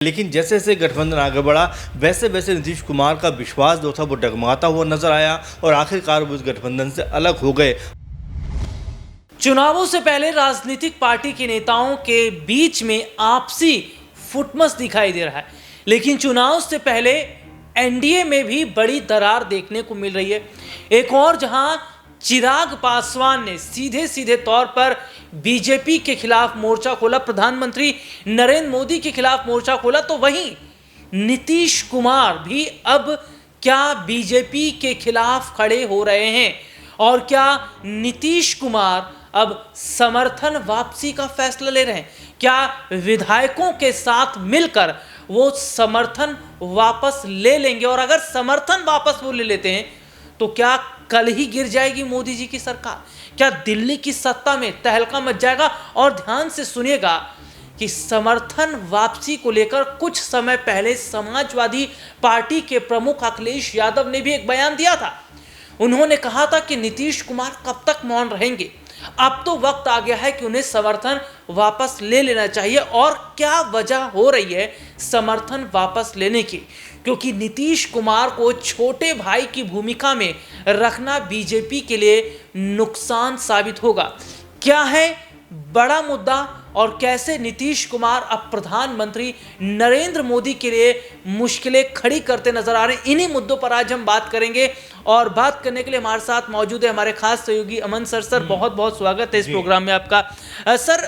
लेकिन जैसे जैसे गठबंधन आगे बढ़ा वैसे वैसे नीतीश कुमार का विश्वास जो था वो डगमगाता हुआ नजर आया और आखिरकार वो इस गठबंधन से अलग हो गए। चुनावों से पहले राजनीतिक पार्टी के नेताओं के बीच में आपसी फुटमस दिखाई दे रहा है, लेकिन चुनाव से पहले एनडीए में भी बड़ी दरार देखने को मिल रही है। एक और जहां चिराग पासवान ने सीधे सीधे तौर पर बीजेपी के खिलाफ मोर्चा खोला, प्रधानमंत्री नरेंद्र मोदी के खिलाफ मोर्चा खोला, तो वहीं नीतीश कुमार भी अब क्या बीजेपी के खिलाफ खड़े हो रहे हैं और क्या नीतीश कुमार अब समर्थन वापसी का फैसला ले रहे हैं? क्या विधायकों के साथ मिलकर वो समर्थन वापस ले लेंगे? और अगर समर्थन वापस वो ले लेते हैं तो क्या कल ही गिर जाएगी मोदी जी की सरकार? क्या दिल्ली की सत्ता में तहलका मच जाएगा? और ध्यान से सुनिएगा कि समर्थन वापसी को लेकर कुछ समय पहले समाजवादी पार्टी के प्रमुख अखिलेश यादव ने भी एक बयान दिया था। उन्होंने कहा था कि नीतीश कुमार कब तक मौन रहेंगे, अब तो वक्त आ गया है कि उन्हें समर्थन वापस ले लेना चाहिए। और क्या वजह हो रही है समर्थन वापस लेने की? क्योंकि नीतीश कुमार को छोटे भाई की भूमिका में रखना बीजेपी के लिए नुकसान साबित होगा। क्या है बड़ा मुद्दा और कैसे नीतीश कुमार अब प्रधानमंत्री नरेंद्र मोदी के लिए मुश्किलें खड़ी करते नजर आ रहे हैं, इन्हीं मुद्दों पर आज हम बात करेंगे। और बात करने के लिए हमारे साथ मौजूद है हमारे खास सहयोगी अमन सर। सर बहुत बहुत स्वागत है इस प्रोग्राम में आपका। सर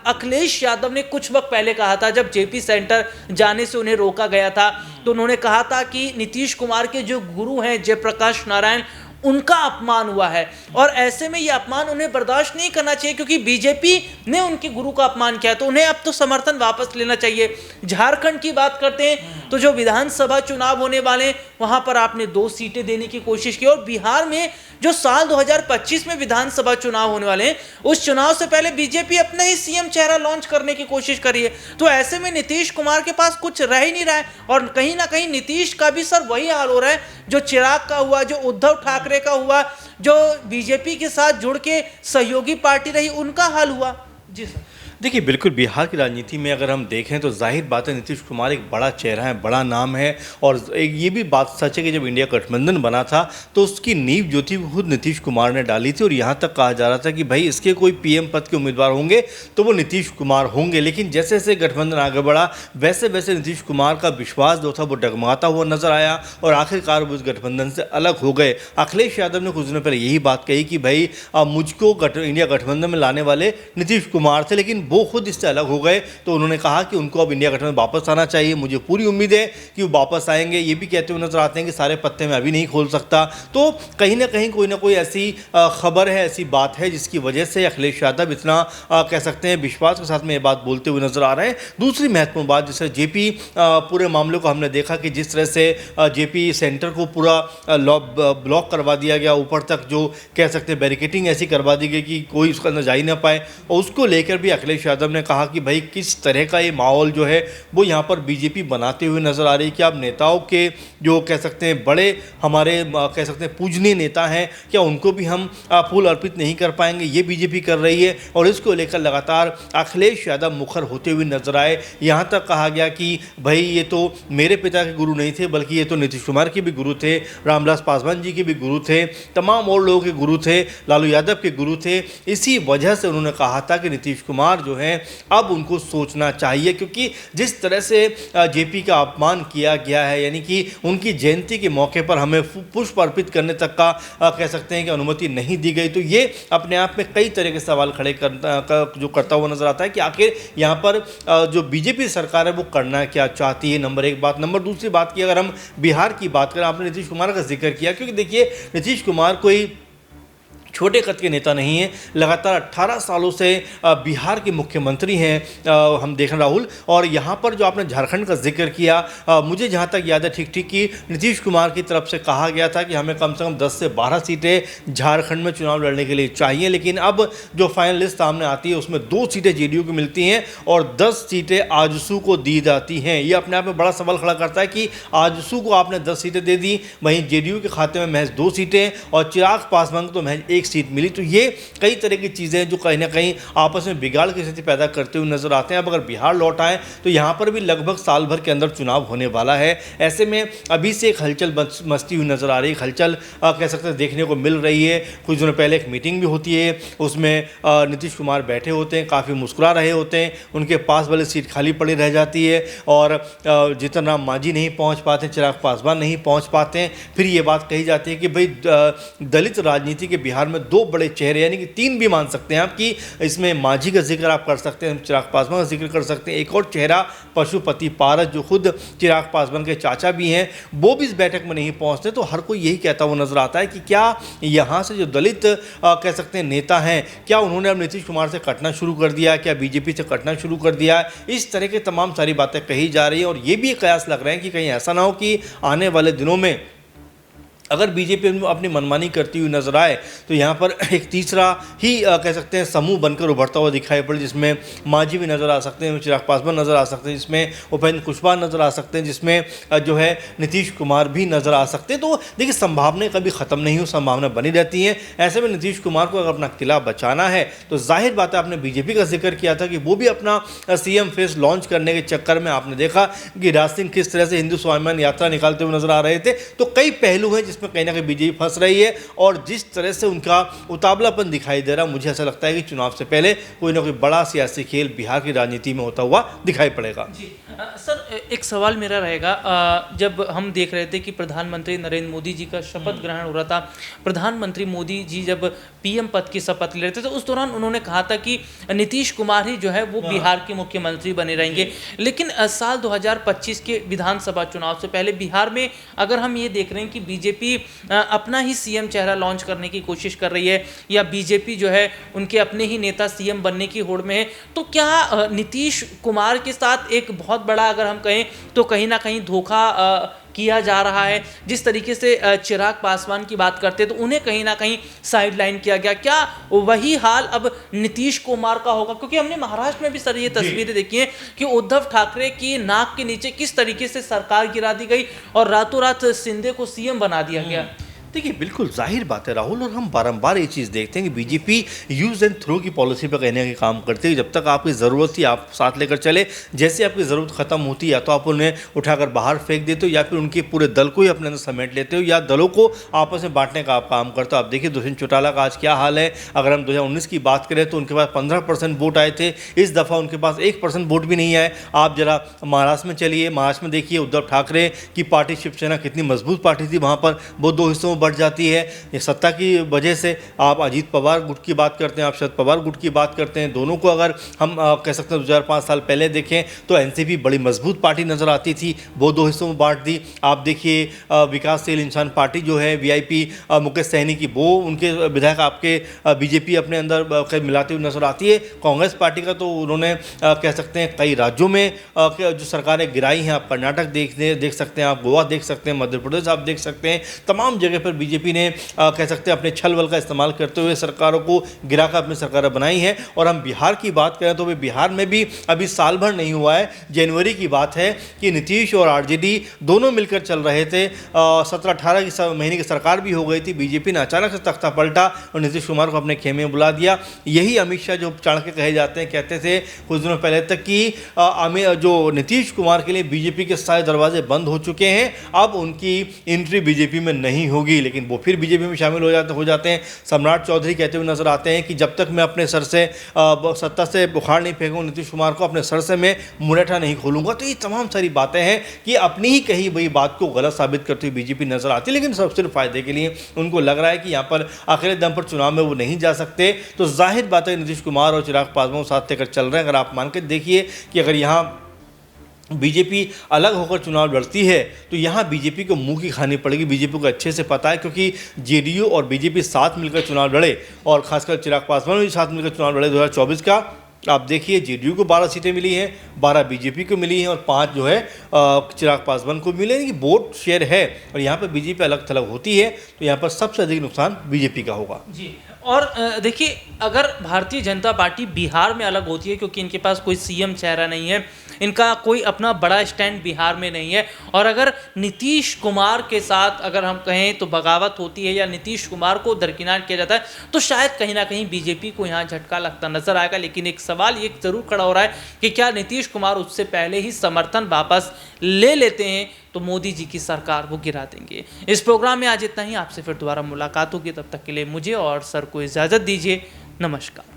अखिलेश यादव ने कुछ वक्त पहले कहा था, जब जेपी सेंटर जाने से उन्हें रोका गया था, तो उन्होंने कहा था कि नीतीश कुमार के जो गुरु हैं जयप्रकाश नारायण, उनका अपमान हुआ है और ऐसे में ये अपमान उन्हें बर्दाश्त नहीं करना चाहिए, क्योंकि बीजेपी ने उनके गुरु का अपमान किया, तो उन्हें अब तो समर्थन वापस लेना चाहिए। झारखंड की बात करते हैं तो जो विधानसभा चुनाव होने वाले वहां पर आपने 2 सीटें देने की कोशिश की, और बिहार में जो साल 2025 में विधानसभा चुनाव होने वाले हैं, उस चुनाव से पहले बीजेपी अपना ही सीएम चेहरा लॉन्च करने की कोशिश कर रही है। तो ऐसे में नीतीश कुमार के पास कुछ रह ही नहीं रहा है, और कहीं ना कहीं नीतीश का भी सर वही हाल हो रहा है जो चिराग का हुआ, जो उद्धव ठाकरे का हुआ, जो बीजेपी के साथ जुड़ के सहयोगी पार्टी रही, उनका हाल हुआ। जी सर। देखिए, बिल्कुल बिहार की राजनीति में अगर हम देखें तो जाहिर बात है नीतीश कुमार एक बड़ा चेहरा है, बड़ा नाम है। और एक ये भी बात सच है कि जब इंडिया गठबंधन बना था तो उसकी नींव जो थी वो खुद नीतीश कुमार ने डाली थी, और यहाँ तक कहा जा रहा था कि भाई इसके कोई पीएम पद के उम्मीदवार होंगे तो वो नीतीश कुमार होंगे। लेकिन जैसे जैसे गठबंधन आगे बढ़ा वैसे वैसे नीतीश कुमार का विश्वास जो था वो डगमगाता हुआ नजर आया और आखिरकार वो इस गठबंधन से अलग हो गए। अखिलेश यादव ने कुछ दिनों पहले यही बात कही कि भाई मुझको इंडिया गठबंधन में लाने वाले नीतीश कुमार थे, लेकिन वो खुद इससे अलग हो गए। तो उन्होंने कहा कि उनको अब इंडिया गठबंधन वापस आना चाहिए। मुझे पूरी उम्मीद है कि वो वापस आएंगे। ये भी कहते हुए नजर आते हैं कि सारे पत्ते मैं अभी नहीं खोल सकता। तो कहीं ना कहीं कोई ना कोई ऐसी खबर है, ऐसी बात है जिसकी वजह से अखिलेश यादव इतना कह सकते हैं विश्वास के साथ में ये बात बोलते हुए नजर आ रहे हैं। दूसरी महत्वपूर्ण बात, जैसे जेपी पूरे मामले को हमने देखा कि जिस तरह से जेपी सेंटर को पूरा ब्लॉक करवा दिया गया, ऊपर तक जो कह सकते हैं बैरिकेटिंग ऐसी करवा दी गई कि कोई उसके अंदर जा ही ना पाए, और उसको लेकर भी अखिलेश यादव ने कहा कि भाई किस तरह का ये माहौल जो है वो यहाँ पर बीजेपी बनाते हुए नजर आ रही है कि अब नेताओं के जो कह सकते हैं बड़े हमारे कह सकते हैं पूजनीय नेता हैं, क्या उनको भी हम फूल अर्पित नहीं कर पाएंगे? ये बीजेपी कर रही है और इसको लेकर लगातार अखिलेश यादव मुखर होते हुए नजर आए। यहाँ तक कहा गया कि भाई ये तो मेरे पिता के गुरु नहीं थे, बल्कि ये तो नीतीश कुमार के भी गुरु थे, रामविलास पासवान जी के भी गुरु थे, तमाम और लोगों के गुरु थे, लालू यादव के गुरु थे। इसी वजह से उन्होंने कहा था कि नीतीश कुमार जो है अब उनको सोचना चाहिए, क्योंकि जिस तरह से जेपी का अपमान किया गया है, यानी कि उनकी जयंती के मौके पर हमें पुष्प अर्पित करने तक का कह सकते हैं कि अनुमति नहीं दी गई, तो ये अपने आप में कई तरह के सवाल खड़े करता हुआ नजर आता है कि आखिर यहाँ पर जो बीजेपी सरकार है वो करना क्या चाहती है। नंबर एक बात। नंबर दूसरी बात की अगर हम बिहार की बात करें, आपने नीतीश कुमार का जिक्र किया, क्योंकि देखिए नीतीश कुमार कोई छोटे कद के नेता नहीं है। लगातार 18 सालों से बिहार के मुख्यमंत्री हैं हम देख रहे राहुल। और यहाँ पर जो आपने झारखंड का जिक्र किया, मुझे जहाँ तक याद है ठीक कि नीतीश कुमार की तरफ से कहा गया था कि हमें कम से कम 10 से 12 सीटें झारखंड में चुनाव लड़ने के लिए चाहिए। लेकिन अब जो फाइनल लिस्ट सामने आती है उसमें 2 सीटें जेडीयू को मिलती हैं और 10 सीटें आजसू को दी जाती हैं। ये अपने आप में बड़ा सवाल खड़ा करता है कि आजसू को आपने 10 सीटें दे दी, वहीं जेडीयू के खाते में महज 2 सीटें और चिराग पासवान को तो महज एक सीट मिली। तो ये कई तरह की चीज़ें जो कहीं ना कहीं आपस में बिगाड़ की स्थिति पैदा करते हुए नजर आते हैं। अब अगर बिहार लौट आए तो यहाँ पर भी लगभग साल भर के अंदर चुनाव होने वाला है। ऐसे में अभी से एक हलचल मचती हुई नजर आ रही है, हलचल कह सकते हैं देखने को मिल रही है। कुछ दिनों पहले एक मीटिंग भी होती है, उसमें नीतीश कुमार बैठे होते हैं, काफ़ी मुस्कुरा रहे होते हैं, उनके पास वाली सीट खाली पड़ी रह जाती है और जीतन राम मांझी नहीं पहुंच पाते, चिराग पासवान नहीं पहुंच पाते हैं। फिर ये बात कही जाती है कि भाई दलित राजनीति के बिहार में दो बड़े चेहरे, यानी कि तीन भी मान सकते हैं आप, कि इसमें मांझी का जिक्र आप कर सकते हैं, चिराग पासवान का जिक्र कर सकते हैं, एक और चेहरा पशुपति पारस जो खुद चिराग पासवान के चाचा भी हैं, वो भी इस बैठक में नहीं पहुंचते। तो हर कोई यही कहता हुआ नजर आता है कि क्या यहाँ से जो दलित कह सकते हैं नेता हैं, क्या उन्होंने अब नीतीश कुमार से कटना शुरू कर दिया, क्या बीजेपी से कटना शुरू कर दिया। इस तरह के तमाम सारी बातें कही जा रही हैं और ये भी एक कयास लग रहे हैं कि कहीं ऐसा ना हो कि आने वाले दिनों में अगर बीजेपी अपनी मनमानी करती हुई नजर आए तो यहाँ पर एक तीसरा ही कह सकते हैं समूह बनकर उभरता हुआ दिखाई पड़े, जिसमें मांझी भी नज़र आ सकते हैं, चिराग पासवान नज़र आ सकते हैं, जिसमें उपेंद्र कुशवाहा नज़र आ सकते हैं, जिसमें जो है नीतीश कुमार भी नज़र आ सकते हैं। तो देखिए, संभावनाएं कभी ख़त्म नहीं हो, संभावना बनी रहती हैं। ऐसे में नीतीश कुमार को अगर अपना किला बचाना है तो जाहिर बात है, आपने बीजेपी का जिक्र किया था कि वो भी अपना सीएम फेस लॉन्च करने के चक्कर में आपने देखा कि राज सिंह किस तरह से हिंदू स्वाभिमान यात्रा निकालते हुए नजर आ रहे थे। तो कई पहलू हैं जिसमें कहीं ना कहीं बीजेपी फंस रही है और जिस तरह से उनका उतावलापन दिखाई दे रहा, मुझे ऐसा लगता है कि चुनाव से पहले कोई ना कोई बड़ा सियासी खेल बिहार की राजनीति में होता हुआ दिखाई पड़ेगा। जी सर, एक सवाल मेरा रहेगा, जब हम देख रहे थे कि प्रधानमंत्री नरेंद्र मोदी जी का शपथ ग्रहण हो रहा था, प्रधानमंत्री मोदी जी जब पीएम पद की शपथ ले रहे थे तो उस दौरान उन्होंने कहा था कि नीतीश कुमार ही जो है वो बिहार के मुख्यमंत्री बने रहेंगे। लेकिन साल 2025 के विधानसभा चुनाव से पहले बिहार में अगर हम ये देख रहे हैं कि बीजेपी अपना ही सीएम चेहरा लॉन्च करने की कोशिश कर रही है या बीजेपी जो है उनके अपने ही नेता सीएम बनने की होड़ में है, तो क्या नीतीश कुमार के साथ एक बहुत बड़ा, अगर हम कहें तो कहीं ना कहीं धोखा किया जा रहा है? जिस तरीके से चिराग पासवान की बात करते हैं तो उन्हें कहीं ना कहीं साइडलाइन किया गया, क्या वही हाल अब नीतीश कुमार का होगा? क्योंकि हमने महाराष्ट्र में भी सर ये तस्वीरें देखी हैं कि उद्धव ठाकरे की नाक के नीचे किस तरीके से सरकार गिरा दी गई और रातों रात शिंदे को सीएम बना दिया गया। देखिए, बिल्कुल जाहिर बात है राहुल, और हम बारंबार ये चीज़ देखते हैं कि बीजेपी यूज़ एंड थ्रो की पॉलिसी पर कहने का काम करती है। जब तक आपकी ज़रूरत थी आप साथ लेकर चले, जैसे आपकी ज़रूरत ख़त्म होती या तो आप उन्हें उठाकर बाहर फेंक देते हो या फिर उनके पूरे दल को ही अपने अंदर समेट लेते हो या दलों को आपस में बांटने का आप काम करते हो। आप देखिए दुष्यंत चौटाला का आज क्या हाल है। अगर हम 2019 की बात करें तो उनके पास 15% वोट आए थे, इस दफ़ा उनके पास 1% वोट भी नहीं आए। आप जरा महाराष्ट्र में चलिए, महाराष्ट्र में देखिए उद्धव ठाकरे की पार्टी शिवसेना कितनी मजबूत पार्टी थी, वहाँ पर वो 2 हिस्सों में बढ़ जाती है। ये सत्ता की वजह से आप अजीत पवार गुट की बात करते हैं, आप शरद पवार गुट की बात करते हैं, दोनों को अगर हम कह सकते हैं 2005 साल पहले देखें तो एनसीपी बड़ी मजबूत पार्टी नज़र आती थी, वो 2 हिस्सों में बांट दी। आप देखिए विकासशील इंसान पार्टी जो है वीआईपी मुकेश सहनी की, वो उनके विधायक आपके बीजेपी अपने अंदर मिलाती हुई नजर आती है। कांग्रेस पार्टी का तो उन्होंने कह सकते हैं कई राज्यों में जो सरकारें गिराई हैं, आप कर्नाटक देख सकते हैं, आप गोवा देख सकते हैं, मध्य प्रदेश आप देख सकते हैं, तमाम जगह पर बीजेपी ने कह सकते हैं अपने छल बल का इस्तेमाल करते हुए सरकारों को गिराकर अपनी सरकारें बनाई हैं। और हम बिहार की बात करें तो बिहार में भी अभी साल भर नहीं हुआ है, जनवरी की बात है कि नीतीश और आरजेडी दोनों मिलकर चल रहे थे। 17-18 महीने की सरकार भी हो गई थी, बीजेपी ने अचानक से तख्ता पलटा और नीतीश कुमार को अपने खेमे में बुला दिया। यही अमित शाह जो चाणक्य कहे जाते हैं, कहते थे कुछ दिनों पहले तक कि जो नीतीश कुमार के लिए बीजेपी के सारे दरवाजे बंद हो चुके हैं, अब उनकी एंट्री बीजेपी में नहीं होगी। लेकिन वो फिर बीजेपी में शामिल हो जाते हैं। सम्राट चौधरी कहते हुए नजर आते हैं कि जब तक मैं अपने सर से सत्ता से बुखार नहीं फेंकूँ नीतीश कुमार को, अपने सर से मैं मुरेठा नहीं खोलूंगा। तो ये तमाम सारी बातें हैं कि अपनी ही कही वही बात को गलत साबित करती हुई बीजेपी नजर आती है, लेकिन सब सिर्फ फायदे के लिए उनको लग रहा है कि यहाँ पर अकेले दम पर चुनाव में वो नहीं जा सकते। तो जाहिर बात है नीतीश कुमार और चिराग पासवान साथ लेकर चल रहे हैं। अगर आप मान के देखिए कि अगर यहाँ बीजेपी अलग होकर चुनाव लड़ती है तो यहाँ बीजेपी को मुंह की खानी पड़ेगी। बीजेपी को अच्छे से पता है, क्योंकि जेडीयू और बीजेपी साथ मिलकर चुनाव लड़े और खासकर चिराग पासवान भी साथ मिलकर चुनाव लड़े 2024 का। आप देखिए जेडीयू को 12 सीटें मिली हैं, 12 बीजेपी को मिली हैं और 5 जो है चिराग पासवान को मिले। कि वोट शेयर है और यहाँ पर बीजेपी अलग थलग होती है तो यहाँ पर सबसे अधिक नुकसान बीजेपी का होगा जी। और देखिए, अगर भारतीय जनता पार्टी बिहार में अलग होती है क्योंकि इनके पास कोई सीएम चेहरा नहीं है, इनका कोई अपना बड़ा स्टैंड बिहार में नहीं है। और अगर नीतीश कुमार के साथ अगर हम कहें तो बगावत होती है या नीतीश कुमार को दरकिनार किया जाता है तो शायद कहीं ना कहीं बीजेपी को यहाँ झटका लगता नजर आएगा। लेकिन एक सवाल ये जरूर खड़ा हो रहा है कि क्या नीतीश कुमार उससे पहले ही समर्थन वापस ले लेते हैं तो मोदी जी की सरकार वो गिरा देंगे। इस प्रोग्राम में आज इतना ही। आपसे फिर दोबारा मुलाकात होगी, तब तक के लिए मुझे और सर को इजाज़त दीजिए। नमस्कार।